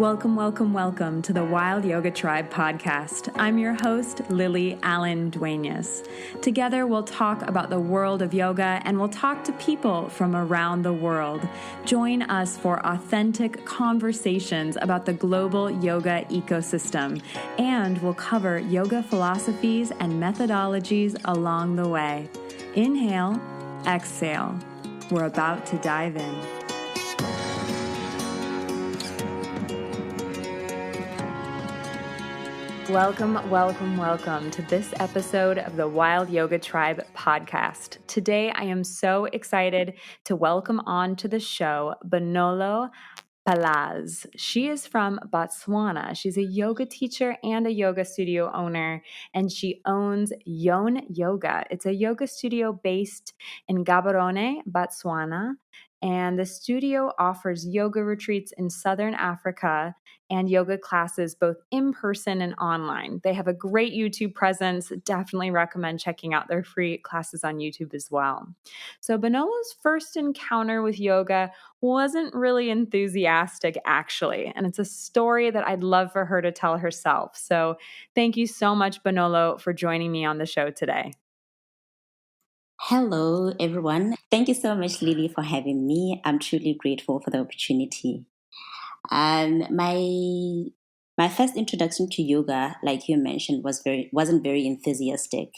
Welcome, welcome, welcome to the Wild Yoga Tribe podcast. I'm your host, Lily Allen Duenas. Together, we'll talk about the world of yoga and we'll talk to people from around the world. Join us for authentic conversations about the global yoga ecosystem, and we'll cover yoga philosophies and methodologies along the way. Inhale, exhale. We're about to dive in. Welcome, welcome, welcome to this episode of the Wild Yoga Tribe podcast. Today, I am so excited to welcome on to the show Bonolo Phaladze. She is from Botswana. She's a yoga teacher and a yoga studio owner, and she owns Yon Yoga. It's a yoga studio based in Gaborone, Botswana, and the studio offers yoga retreats in Southern Africa and yoga classes both in person and online. They have a great YouTube presence. Definitely recommend checking out their free classes on YouTube as well. So Bonolo's first encounter with yoga wasn't really enthusiastic, actually, and it's a story that I'd love for her to tell herself. So thank you so much, Bonolo, for joining me on the show today. Hello, everyone. Thank you so much, Lily, for having me. I'm truly grateful for the opportunity. My first introduction to yoga, like you mentioned, wasn't very enthusiastic.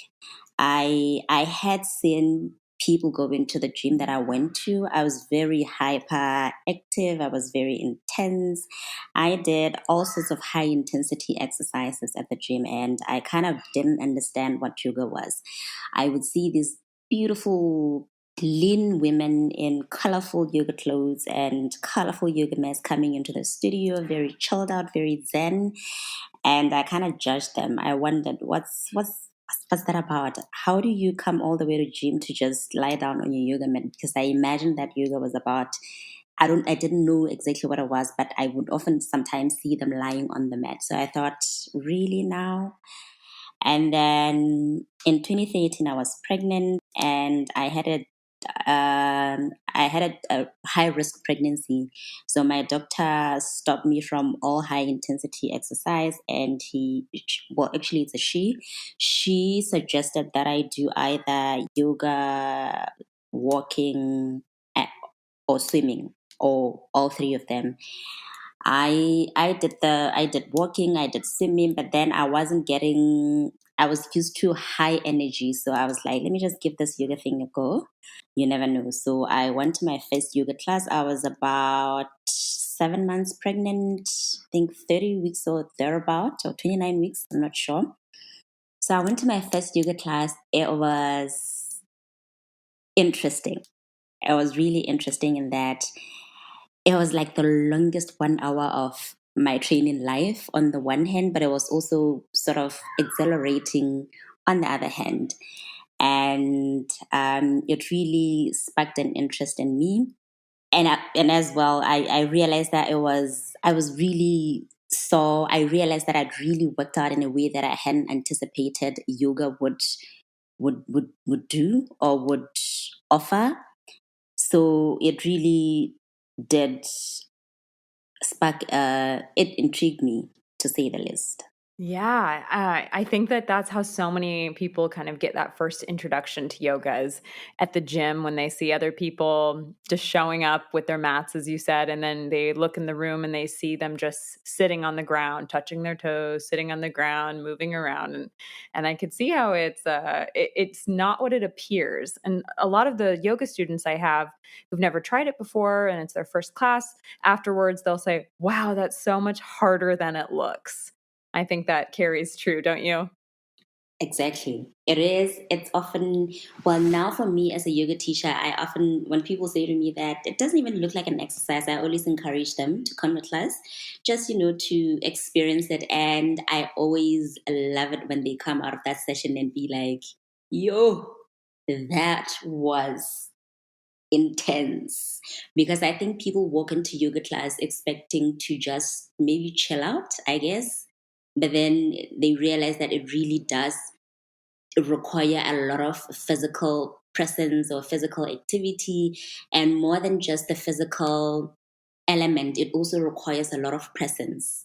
I had seen people go into the gym that I went to. I was very hyperactive. I was very intense. I did all sorts of high intensity exercises at the gym, and I kind of didn't understand what yoga was. I would see these beautiful lean women in colorful yoga clothes and colorful yoga mats coming into the studio, very chilled out, very zen. And I kind of judged them. I wondered, what's that about? How do you come all the way to gym to just lie down on your yoga mat? Because I imagined that yoga was about, I didn't know exactly what it was, but I would often sometimes see them lying on the mat. So I thought, really now? And then in 2013, I was pregnant, and I had a high risk pregnancy. So my doctor stopped me from all high intensity exercise, and actually it's a she. She suggested that I do either yoga, walking, or swimming, or all three of them. I did walking, I did swimming, but then I was used to high energy, so I was like, let me just give this yoga thing a go. You never know. So I went to my first yoga class. I was about 7 months pregnant, I think 30 weeks or thereabout, or 29 weeks, I'm not sure. So I went to my first yoga class. It was interesting. It was really interesting in that it was like the longest 1 hour of my training life on the one hand, but it was also sort of exhilarating on the other hand. And it really sparked an interest in me. And as well, I realized that I realized that I'd really worked out in a way that I hadn't anticipated yoga would do or would offer. So it really did spark, it intrigued me, to say the least. Yeah, I think that that's how so many people kind of get that first introduction to yoga is at the gym when they see other people just showing up with their mats, as you said, and then they look in the room and they see them just sitting on the ground, touching their toes, sitting on the ground, moving around, and I could see how it's not what it appears. And a lot of the yoga students I have who've never tried it before and it's their first class, afterwards they'll say, "Wow, that's so much harder than it looks." I think that carries true, don't you? Exactly. It is. It's often, well, now for me as a yoga teacher, I often, when people say to me that it doesn't even look like an exercise, I always encourage them to come to class, just, to experience it. And I always love it when they come out of that session and be like, yo, that was intense. Because I think people walk into yoga class expecting to just maybe chill out, I guess. But then they realize that it really does require a lot of physical presence or physical activity, and more than just the physical element, it also requires a lot of presence.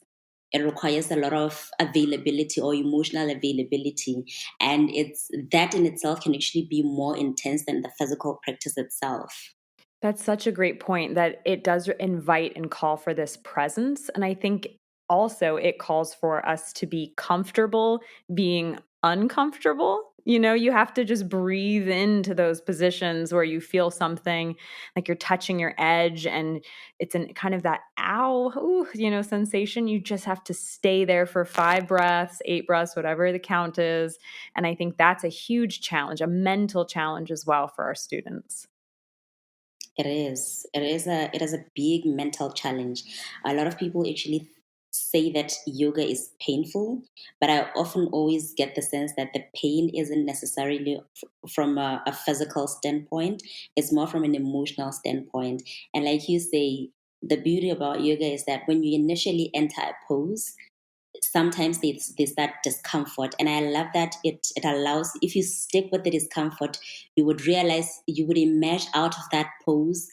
It requires a lot of availability or emotional availability. And it's that in itself can actually be more intense than the physical practice itself. That's such a great point that it does invite and call for this presence. And I think also it calls for us to be comfortable being uncomfortable. You know, you have to just breathe into those positions where you feel something like you're touching your edge and it's in kind of that ow, ooh, sensation. You just have to stay there for 5 breaths, 8 breaths, whatever the count is. And I think that's a huge challenge, a mental challenge as well for our students. It is. It is a big mental challenge. A lot of people actually say that yoga is painful, but I often always get the sense that the pain isn't necessarily from a physical standpoint. It's more from an emotional standpoint. And like you say, the beauty about yoga is that when you initially enter a pose, sometimes there's that discomfort, and I love that it allows, if you stick with the discomfort, you would realize, you would emerge out of that pose,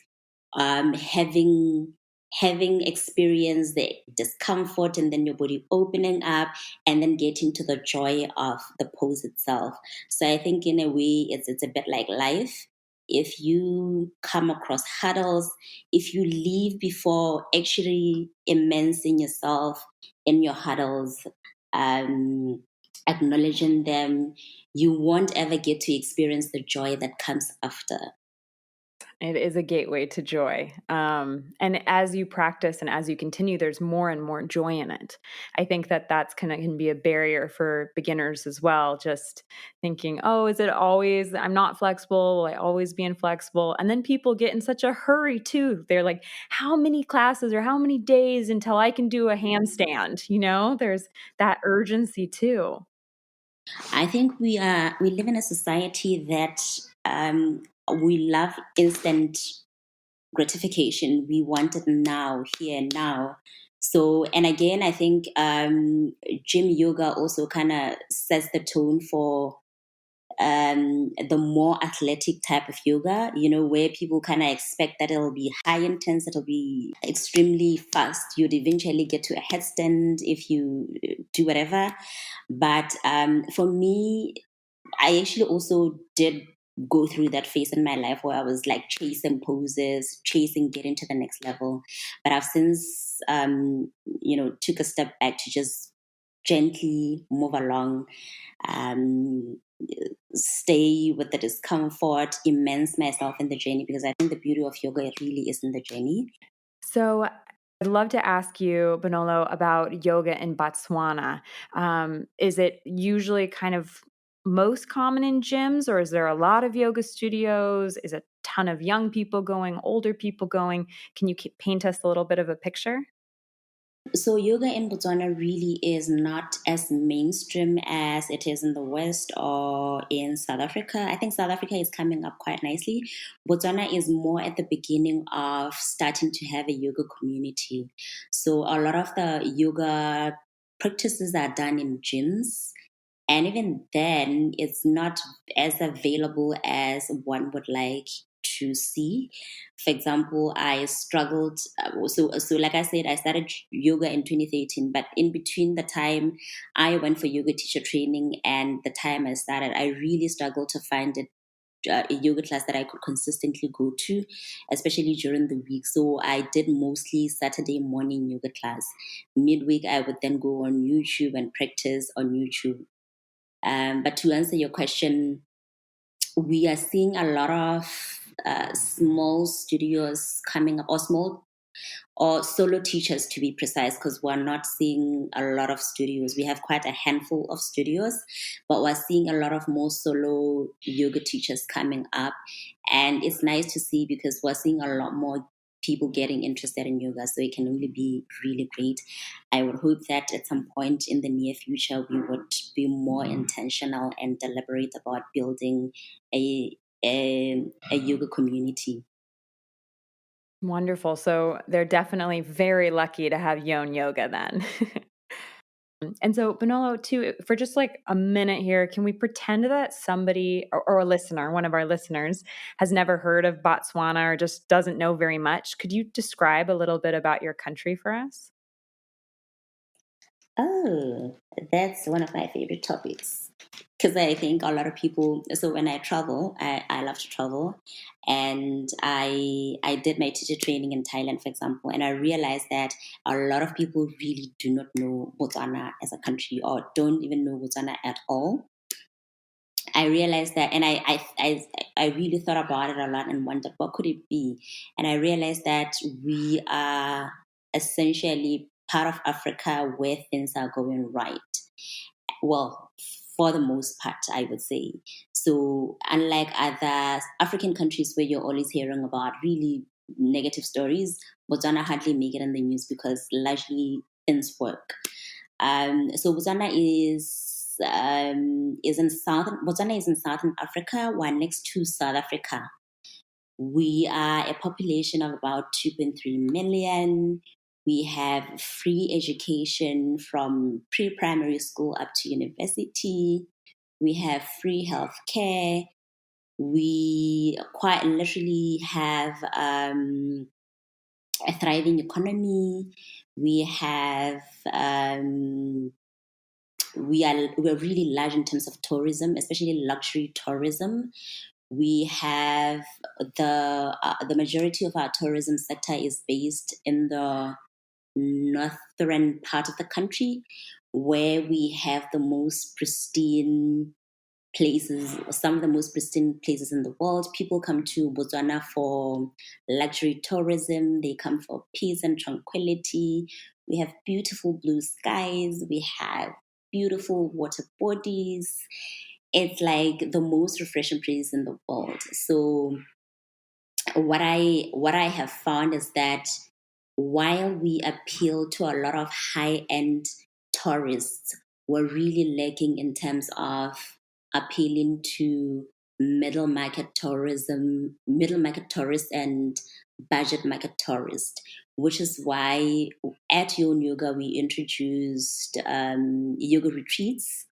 having experienced the discomfort, and then your body opening up, and then getting to the joy of the pose itself. So I think in a way it's a bit like life. If you come across hurdles, if you leave before actually immersing yourself in your hurdles, um, acknowledging them, you won't ever get to experience the joy that comes after. It is a gateway to joy. And as you practice and as you continue, there's more and more joy in it. I think that that's can be a barrier for beginners as well. Just thinking, oh, is it always, I'm not flexible. Will I always be inflexible? And then people get in such a hurry too. They're like, how many classes or how many days until I can do a handstand? There's that urgency too. I think we live in a society that we love instant gratification. We want it now, here and now. So, and again, I think gym yoga also kind of sets the tone for the more athletic type of yoga, where people kind of expect that it'll be high intense, it'll be extremely fast. You'd eventually get to a headstand if you do whatever. But for me, I actually also did go through that phase in my life where I was like chasing poses, chasing getting to the next level. But I've since, took a step back to just gently move along, um, stay with the discomfort, immerse myself in the journey, because I think the beauty of yoga really is in the journey. So I'd love to ask you, Bonolo, about yoga in Botswana. Is it usually kind of most common in gyms, or is there a lot of yoga studios? Is a ton of young people going, older people going? Can you paint us a little bit of a picture? So yoga in Botswana really is not as mainstream as it is in the West or in South Africa. I think South Africa is coming up quite nicely. Botswana is more at the beginning of starting to have a yoga community. So a lot of the yoga practices are done in gyms. And even then, it's not as available as one would like to see. For example, I struggled. So like I said, I started yoga in 2013, but in between the time I went for yoga teacher training and the time I started, I really struggled to find a yoga class that I could consistently go to, especially during the week. So I did mostly Saturday morning yoga class. Midweek, I would then go on YouTube and practice on YouTube. But to answer your question, we are seeing a lot of small studios coming up, or small or solo teachers to be precise, because we're not seeing a lot of studios. We have quite a handful of studios, but we're seeing a lot of more solo yoga teachers coming up. And it's nice to see because we're seeing a lot more people getting interested in yoga. So it can only be really great. I would hope that at some point in the near future, we would be more intentional and deliberate about building a yoga community. Wonderful. So they're definitely very lucky to have Yon Yoga then. And so, Bonolo, too, for just like a minute here, can we pretend that somebody or a listener, one of our listeners, has never heard of Botswana or just doesn't know very much? Could you describe a little bit about your country for us? Oh, that's one of my favorite topics because I think a lot of people. So when I travel, I love to travel, and I did my teacher training in Thailand, for example, and I realized that a lot of people really do not know Botswana as a country or don't even know Botswana at all. I realized that, and I really thought about it a lot and wondered what could it be, and I realized that we are essentially part of Africa where things are going right. Well, for the most part, I would say. So, unlike other African countries where you're always hearing about really negative stories, Botswana hardly make it in the news because largely things work. So Botswana is in southern Africa, while next to South Africa. We are a population of about 2.3 million. We have free education from pre-primary school up to university. We have free health care. We quite literally have a thriving economy. We have we're really large in terms of tourism, especially luxury tourism. We have the majority of our tourism sector is based in the northern part of the country, where we have the most pristine places, some of the most pristine places in the world. People come to Botswana for luxury tourism. They come for peace and tranquility. We have beautiful blue skies. We have beautiful water bodies. It's like the most refreshing place in the world. So what I have found is that while we appeal to a lot of high end tourists, we're really lacking in terms of appealing to middle market tourists and budget market tourists, which is why at Yon Yoga we introduced yoga retreats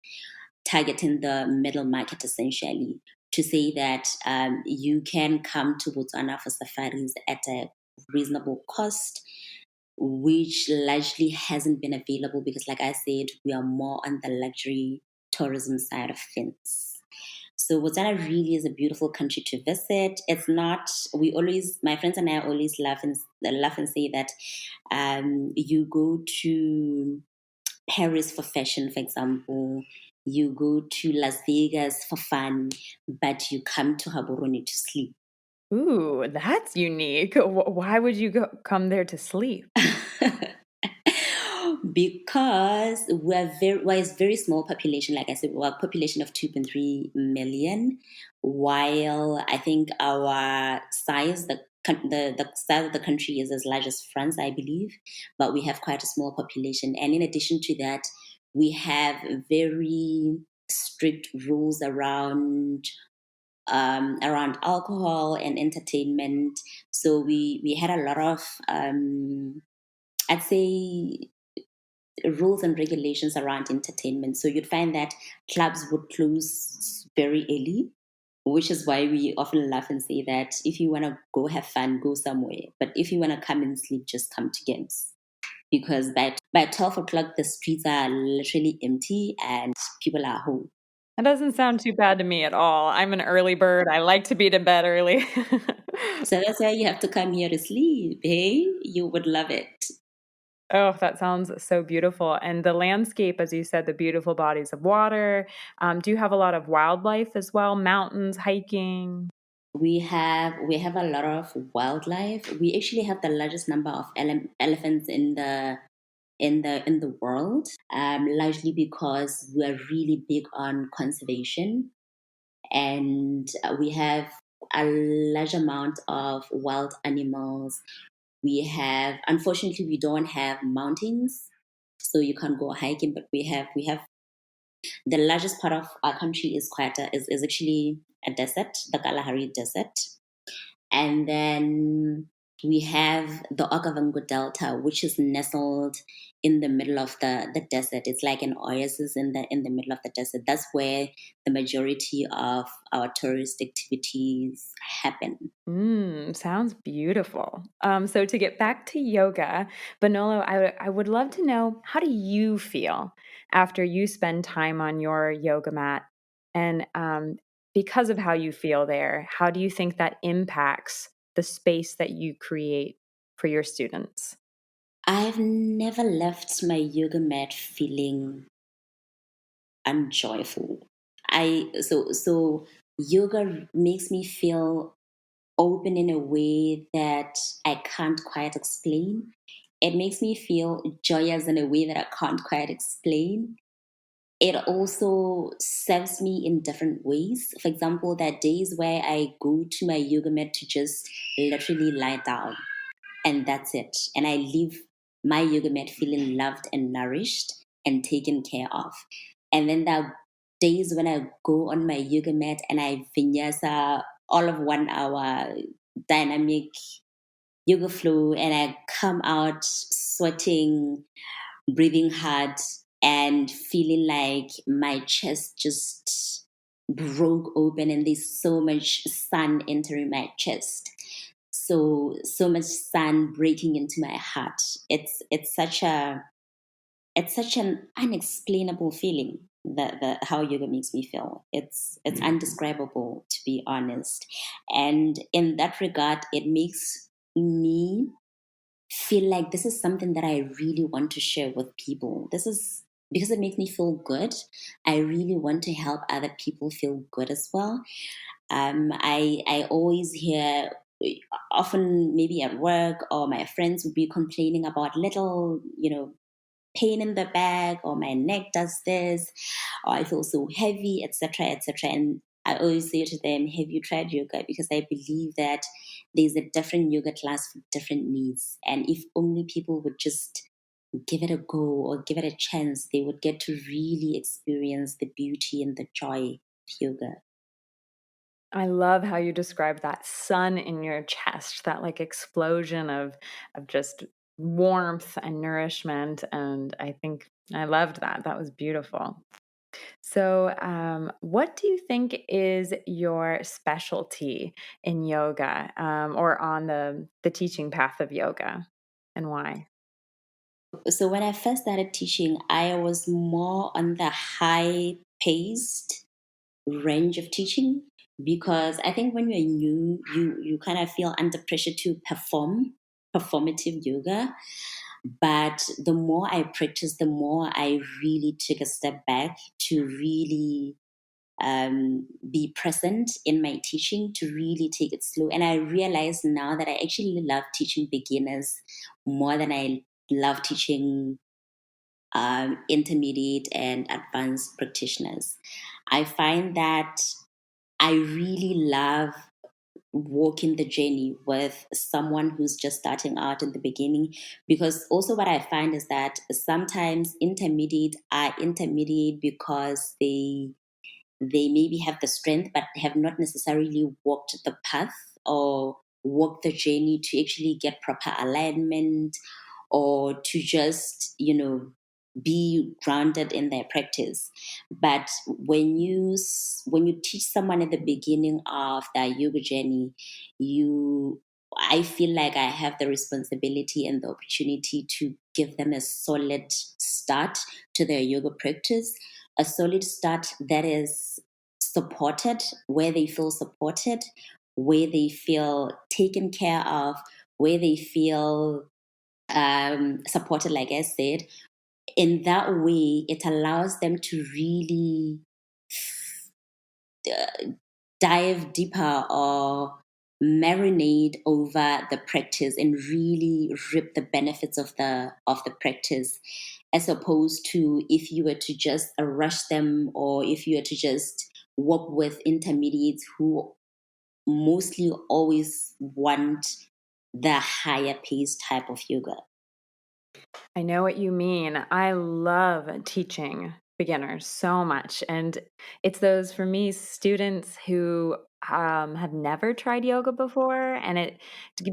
targeting the middle market essentially to say that you can come to Botswana for safaris at a reasonable cost, which largely hasn't been available because, like I said, we are more on the luxury tourism side of things. So Botswana really is a beautiful country to visit. It's not. My friends and I always laugh and say that you go to Paris for fashion, for example. You go to Las Vegas for fun, but you come to Gaborone to sleep. Ooh, that's unique. Why would you come there to sleep? Because we're a very small population. Like I said, we're a population of 2.3 million. While I think our size, the size of the country is as large as France, I believe, but we have quite a small population. And in addition to that, we have very strict rules around alcohol and entertainment. So we had a lot of I'd say rules and regulations around entertainment. So you'd find that clubs would close very early, which is why we often laugh and say that if you want to go have fun, go somewhere. But if you want to come and sleep, just come to games. Because by 12 o'clock, the streets are literally empty and people are home. That doesn't sound too bad to me at all. I'm an early bird. I like to be to bed early. So that's why you have to come here to sleep. Hey, you would love it. Oh, that sounds so beautiful. And the landscape, as you said, the beautiful bodies of water. Do you have a lot of wildlife as well? Mountains, hiking? We have a lot of wildlife. We actually have the largest number of elephants in the world, largely because we're really big on conservation, and we have a large amount of wild animals. Unfortunately, we don't have mountains, so you can't go hiking. But we have the largest part of our country is actually a desert, the Kalahari Desert, and then We have the Okavango Delta, which is nestled in the middle of the desert. It's like an oasis in the middle of the desert. That's where the majority of our tourist activities happen. Sounds beautiful. So to get back to yoga, Bonolo, I would love to know, how do you feel after you spend time on your yoga mat? And because of how you feel there, how do you think that impacts the space that you create for your students? I've never left my yoga mat feeling unjoyful. So yoga makes me feel open in a way that I can't quite explain. It makes me feel joyous in a way that I can't quite explain. It also serves me in different ways. For example, there are days where I go to my yoga mat to just literally lie down, and that's it. And I leave my yoga mat feeling loved and nourished and taken care of. And then there are days when I go on my yoga mat and I vinyasa all of 1 hour dynamic yoga flow, and I come out sweating, breathing hard, and feeling like my chest just broke open and there's so much sun entering my chest. So much sun breaking into my heart. It's such an unexplainable feeling that how yoga makes me feel. It's undescribable, to be honest. And in that regard, it makes me feel like this is something that I really want to share with people. This is because it makes me feel good. I really want to help other people feel good as well. I always hear, often maybe at work or my friends would be complaining about little, pain in the back, or my neck does this, or I feel so heavy, etc., etc. And I always say to them, have you tried yoga? Because I believe that there's a different yoga class for different needs. And if only people would just give it a go or give it a chance, they would get to really experience the beauty and the joy of yoga. I love how you describe that sun in your chest, that like explosion of just warmth and nourishment. And I think I loved that. That was beautiful. So, what do you think is your specialty in yoga, or on the teaching path of yoga, and why? So when I first started teaching, I was more on the high paced range of teaching, because I think when you're new, you kind of feel under pressure to perform performative yoga. But the more I practiced, the more I really took a step back to really be present in my teaching, to really take it slow. And I realize now that I actually love teaching beginners more than I love teaching intermediate and advanced practitioners. I find that I really love walking the journey with someone who's just starting out in the beginning, because also what I find is that sometimes intermediate are intermediate because they maybe have the strength but have not necessarily walked the path or walked the journey to actually get proper alignment, or to just be grounded in their practice. But when you teach someone at the beginning of their yoga journey, you I feel like I have the responsibility and the opportunity to give them a solid start to their yoga practice, a solid start that is supported, where they feel supported, where they feel taken care of, where they feel supported, like I said. In that way, it allows them to really uh, dive deeper or marinate over the practice and really reap the benefits of the practice, as opposed to if you were to just rush them, or if you were to just work with intermediates who mostly always want the higher pace type of yoga. I know what you mean. I love teaching beginners so much. And it's those, for me, students who have never tried yoga before, and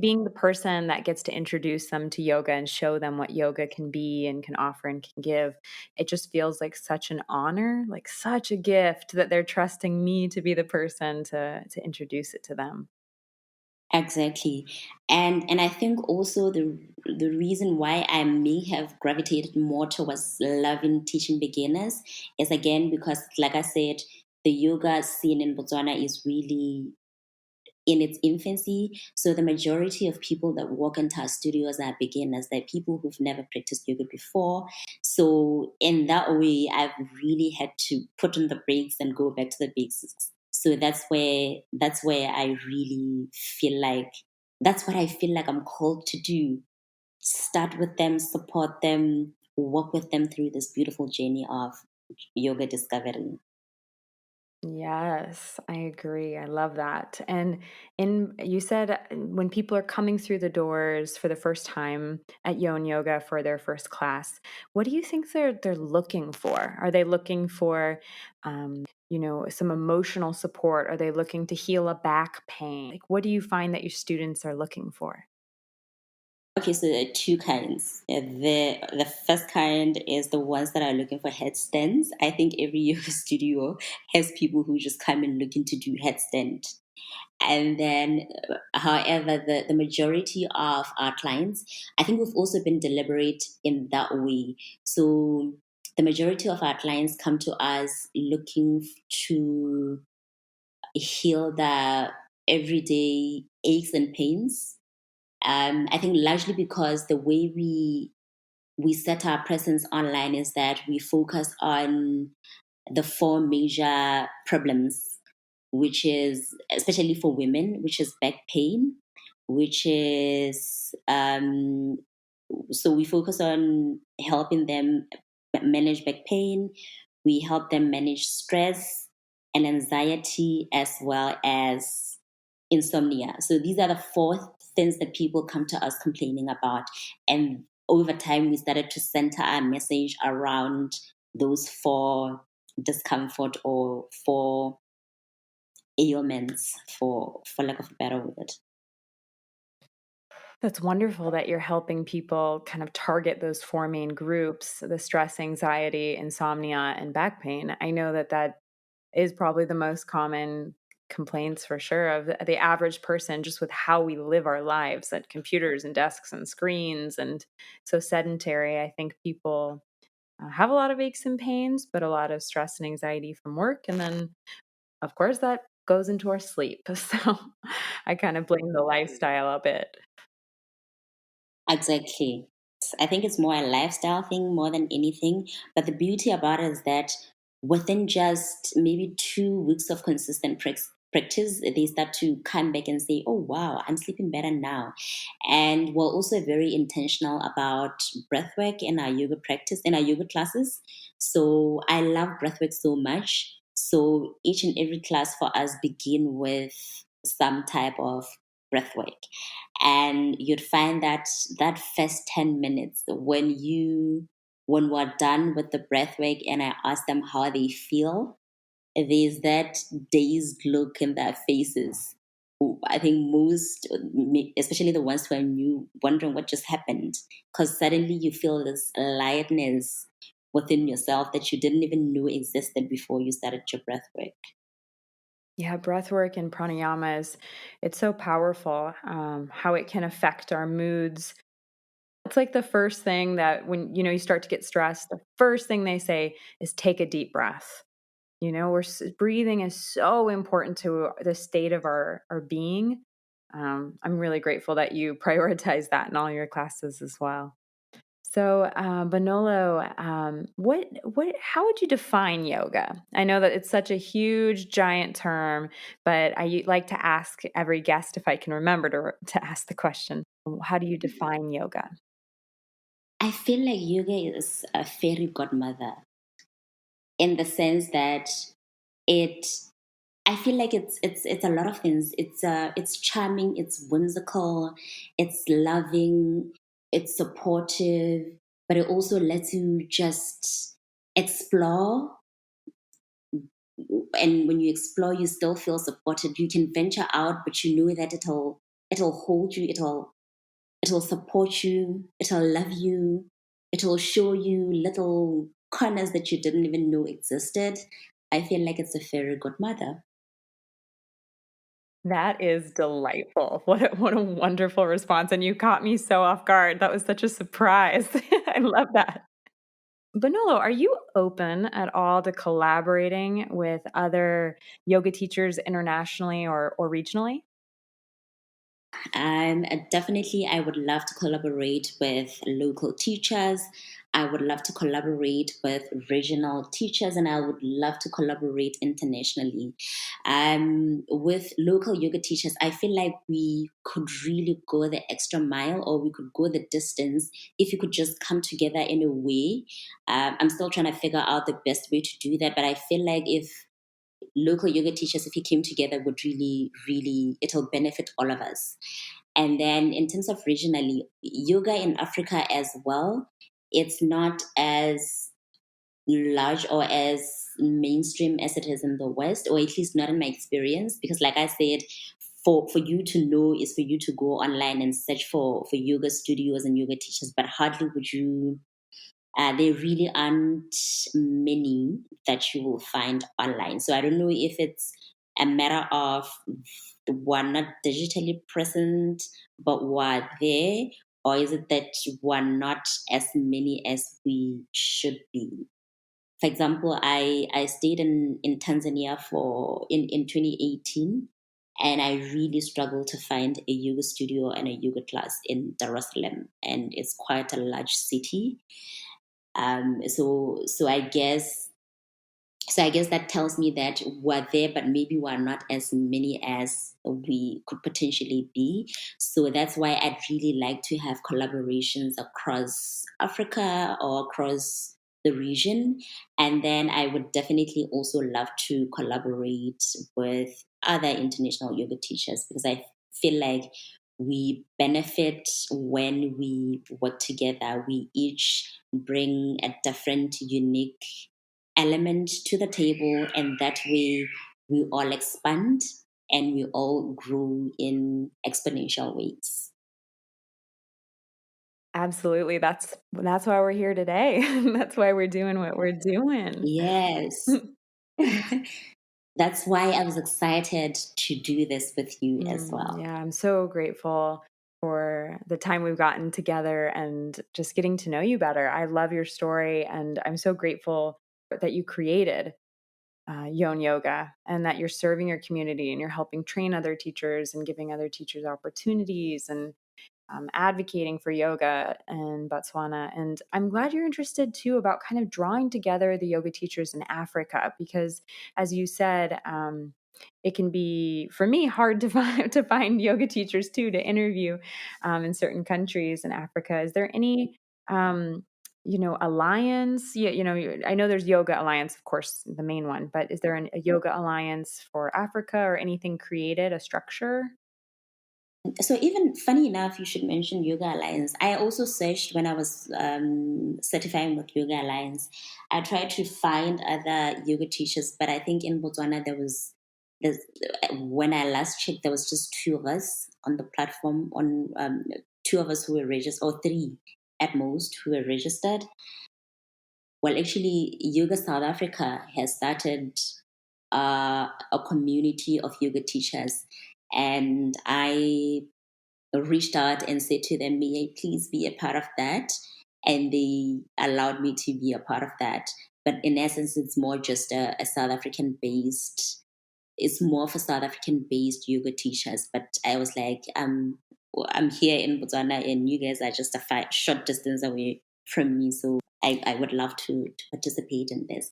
being the person that gets to introduce them to yoga and show them what yoga can be and can offer and can give, it just feels like such an honor, like such a gift that they're trusting me to be the person to introduce it to them. Exactly. And I think also the reason why I may have gravitated more towards loving teaching beginners is again because, like I said, the yoga scene in Botswana is really in its infancy. So the majority of people that walk into our studios are beginners. They're people who've never practiced yoga before. So in that way, I've really had to put on the brakes and go back to the basics. So that's where I really feel like that's what I feel like I'm called to do. Start with them, support them, walk with them through this beautiful journey of yoga discovery. Yes, I agree. I love that. And you said when people are coming through the doors for the first time at Yon Yoga for their first class, what do you think they're looking for? Are they looking for some emotional support? Are they looking to heal a back pain? Like what do you find that your students are looking for? Okay, so there are two kinds. The first kind is the ones that are looking for headstands. I think every yoga studio has people who just come in looking to do headstand. And then, however, the majority of our clients, I think we've also been deliberate in that way. So the majority of our clients come to us looking to heal their everyday aches and pains. I think largely because the way we set our presence online is that we focus on the four major problems, which is especially for women, which is back pain, which is so we focus on helping them manage back pain. We help them manage stress and anxiety as well as insomnia. So these are the four things that people come to us complaining about. And over time, we started to center our message around those four discomfort or four ailments, for lack of a better word. That's wonderful that you're helping people kind of target those four main groups, the stress, anxiety, insomnia, and back pain. I know that is probably the most common complaints for sure of the average person, just with how we live our lives at computers and desks and screens and so sedentary. I think people have a lot of aches and pains, but a lot of stress and anxiety from work. And then, of course, that goes into our sleep. So I kind of blame the lifestyle a bit. Exactly. I think it's more a lifestyle thing more than anything. But the beauty about it is that within just maybe 2 weeks of consistent practice, they start to come back and say, oh, wow, I'm sleeping better now. And we're also very intentional about breathwork in our yoga practice, in our yoga classes. So I love breathwork so much. So each and every class for us begin with some type of breathwork, and you'd find that that first 10 minutes when we're done with the breath work and I ask them how they feel, there's that dazed look in their faces. I think most, especially the ones who are new, wondering what just happened, because suddenly you feel this lightness within yourself that you didn't even know existed before you started your breath work. Yeah, breath work and pranayama it's so powerful, how it can affect our moods. It's like the first thing that when, you start to get stressed, the first thing they say is take a deep breath. Breathing is so important to the state of our being. I'm really grateful that you prioritize that in all your classes as well. So, Bonolo, how would you define yoga? I know that it's such a huge, giant term, but I like to ask every guest if I can remember to ask the question. How do you define yoga? I feel like yoga is a fairy godmother in the sense that it I feel like it's a lot of things. It's charming, it's whimsical, it's loving, it's supportive, but it also lets you just explore and when you explore, you still feel supported. You can venture out, but you know that it'll hold you, it'll support you, it'll love you, it'll show you little corners that you didn't even know existed. I feel like it's a fairy godmother. That is delightful. What a wonderful response, and you caught me so off guard. That was such a surprise. I love that. Bonolo, are you open at all to collaborating with other yoga teachers internationally or regionally? Definitely, I would love to collaborate with local teachers. I would love to collaborate with regional teachers, and I would love to collaborate internationally. With local yoga teachers, I feel like we could really go the extra mile, or we could go the distance if we could just come together in a way. I'm still trying to figure out the best way to do that, but I feel like if local yoga teachers, if we came together, would really, really, it'll benefit all of us. And then in terms of regionally, yoga in Africa as well, it's not as large or as mainstream as it is in the West, or at least not in my experience. Because like I said, for you to know is for you to go online and search for yoga studios and yoga teachers, but hardly would you there really aren't many that you will find online. So I don't know if it's a matter of we're not digitally present, but we're there, or is it that we're not as many as we should be? For example, I stayed in Tanzania in 2018, and I really struggled to find a yoga studio and a yoga class in Dar es Salaam, and it's quite a large city. So I guess that tells me that we're there, but maybe we're not as many as we could potentially be. So that's why I'd really like to have collaborations across Africa or across the region. And then I would definitely also love to collaborate with other international yoga teachers, because I feel like we benefit when we work together. We each bring a different, unique element to the table, and that way we all expand and we all grow in exponential ways. Absolutely. That's why we're here today. That's why we're doing what we're doing. Yes. That's why I was excited to do this with you as well. Yeah, I'm so grateful for the time we've gotten together and just getting to know you better. I love your story, and I'm so grateful that you created Yon Yoga and that you're serving your community and you're helping train other teachers and giving other teachers opportunities and advocating for yoga in Botswana. And I'm glad you're interested too about kind of drawing together the yoga teachers in Africa, because as you said, it can be for me hard to find yoga teachers too to interview in certain countries in Africa. Is there any alliance? Yeah, I know there's Yoga Alliance, of course, the main one, but is there a yoga alliance for Africa or anything created, a structure? So even funny enough, you should mention Yoga Alliance. I also searched when I was certifying with Yoga Alliance. I tried to find other yoga teachers, but I think in Botswana there's, when I last checked, there was just two of us on the platform. On two of us who were registered, or three at most, who were registered. Well, actually, Yoga South Africa has started a community of yoga teachers, and I reached out and said to them, may I please be a part of that? And they allowed me to be a part of that. But in essence, it's more just a South African based, it's more for South African based yoga teachers. But I was like, I'm here in Botswana and you guys are just a short distance away from me. So I would love to participate in this.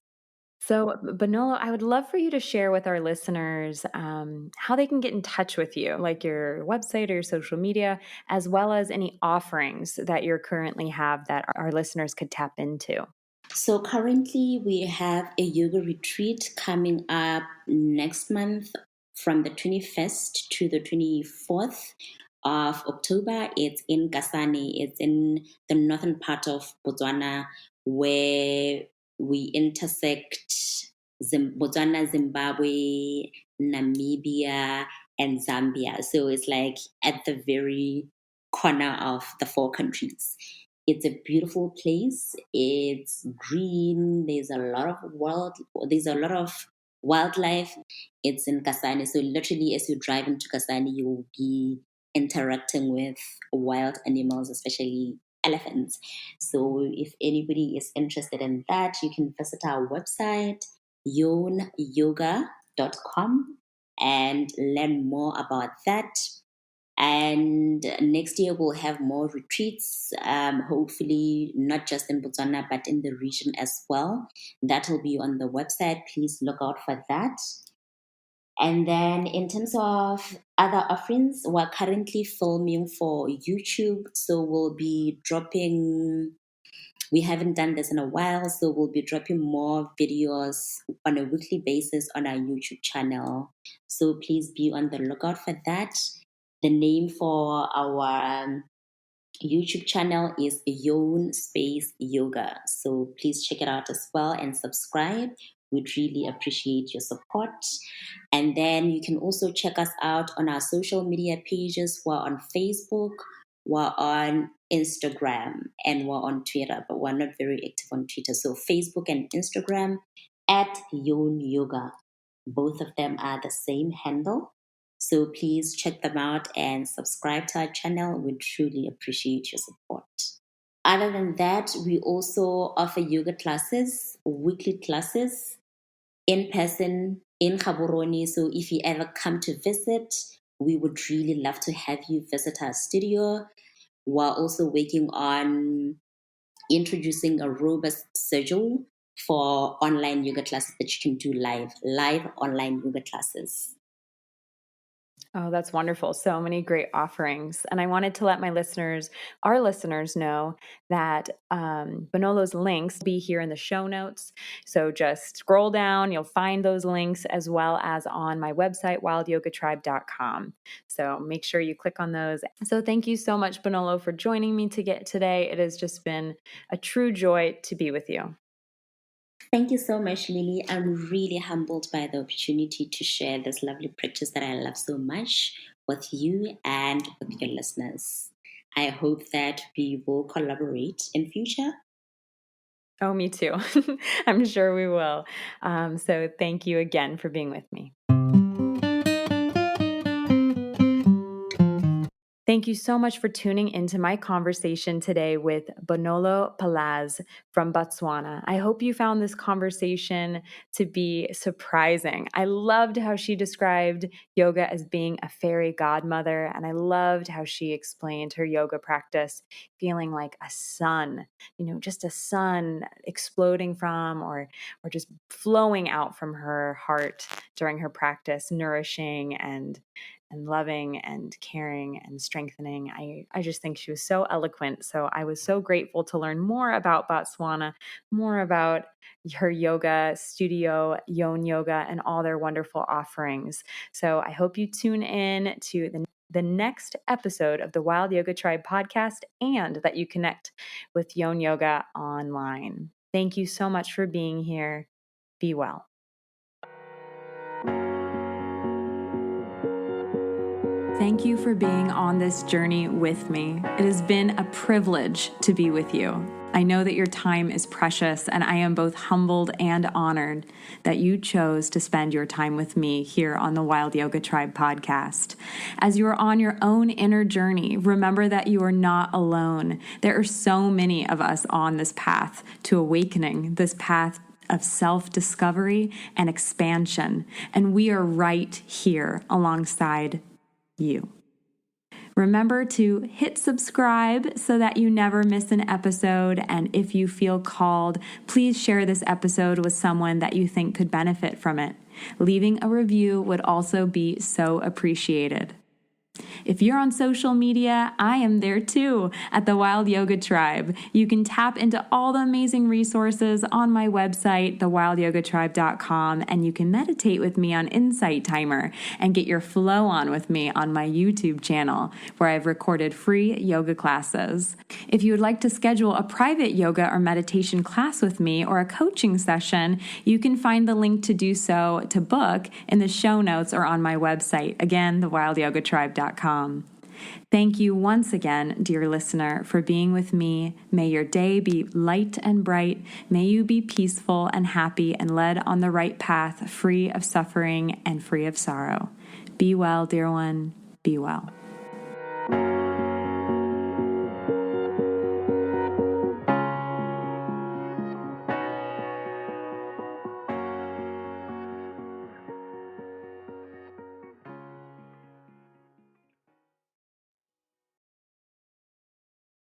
So, Bonolo, I would love for you to share with our listeners how they can get in touch with you, like your website or your social media, as well as any offerings that you currently have that our listeners could tap into. So currently we have a yoga retreat coming up next month from the 21st to the 24th of October. It's in Kasane. It's in the northern part of Botswana, where we intersect Botswana, Zimbabwe, Namibia, and Zambia. So it's like at the very corner of the four countries. It's a beautiful place. It's green. There's a lot of wildlife. It's in Kasane. So literally as you drive into Kasane, you will be interacting with wild animals, especially elephants. So if anybody is interested in that, you can visit our website, yonyoga.com, and learn more about that. And next year we'll have more retreats, hopefully not just in Botswana, but in the region as well. That will be on the website. Please look out for that. And then in terms of other offerings, we're currently filming for YouTube. So we'll be dropping, we haven't done this in a while, so we'll be dropping more videos on a weekly basis on our YouTube channel. So please be on the lookout for that. The name for our YouTube channel is Yon Space Yoga. So please check it out as well and subscribe. We'd really appreciate your support. And then you can also check us out on our social media pages. We're on Facebook, we're on Instagram, and we're on Twitter, but we're not very active on Twitter. So Facebook and Instagram at Yon Yoga. Both of them are the same handle. So please check them out and subscribe to our channel. We truly appreciate your support. Other than that, we also offer yoga classes, weekly classes, in person in Gaborone. So if you ever come to visit, we would really love to have you visit our studio. We're also working on introducing a robust schedule for online yoga classes that you can do live online yoga classes. Oh, that's wonderful. So many great offerings. And I wanted to let our listeners know that Bonolo's links will be here in the show notes. So just scroll down, you'll find those links as well as on my website, wildyogatribe.com. So make sure you click on those. So thank you so much, Bonolo, for joining me today. It has just been a true joy to be with you. Thank you so much, Lily. I'm really humbled by the opportunity to share this lovely practice that I love so much with you and with your listeners. I hope that we will collaborate in future. Oh, me too. I'm sure we will. So thank you again for being with me. Thank you so much for tuning into my conversation today with Bonolo Phaladze from Botswana. I hope you found this conversation to be surprising. I loved how she described yoga as being a fairy godmother, and I loved how she explained her yoga practice feeling like a sun, just a sun exploding from or just flowing out from her heart during her practice, nourishing and loving and caring and strengthening. I just think she was so eloquent. So I was so grateful to learn more about Botswana, more about her yoga studio, Yon Yoga, and all their wonderful offerings. So I hope you tune in to the next episode of the Wild Yoga Tribe podcast and that you connect with Yon Yoga online. Thank you so much for being here. Be well. Thank you for being on this journey with me. It has been a privilege to be with you. I know that your time is precious, and I am both humbled and honored that you chose to spend your time with me here on the Wild Yoga Tribe podcast. As you are on your own inner journey, remember that you are not alone. There are so many of us on this path to awakening, this path of self-discovery and expansion, and we are right here alongside you. Remember to hit subscribe so that you never miss an episode. And if you feel called, please share this episode with someone that you think could benefit from it. Leaving a review would also be so appreciated. If you're on social media, I am there too at the Wild Yoga Tribe. You can tap into all the amazing resources on my website, thewildyogatribe.com, and you can meditate with me on Insight Timer and get your flow on with me on my YouTube channel, where I've recorded free yoga classes. If you would like to schedule a private yoga or meditation class with me or a coaching session, you can find the link to do so to book in the show notes or on my website. Again, thewildyogatribe.com. Thank you once again, dear listener, for being with me. May your day be light and bright. May you be peaceful and happy and led on the right path, free of suffering and free of sorrow. Be well, dear one. Be well.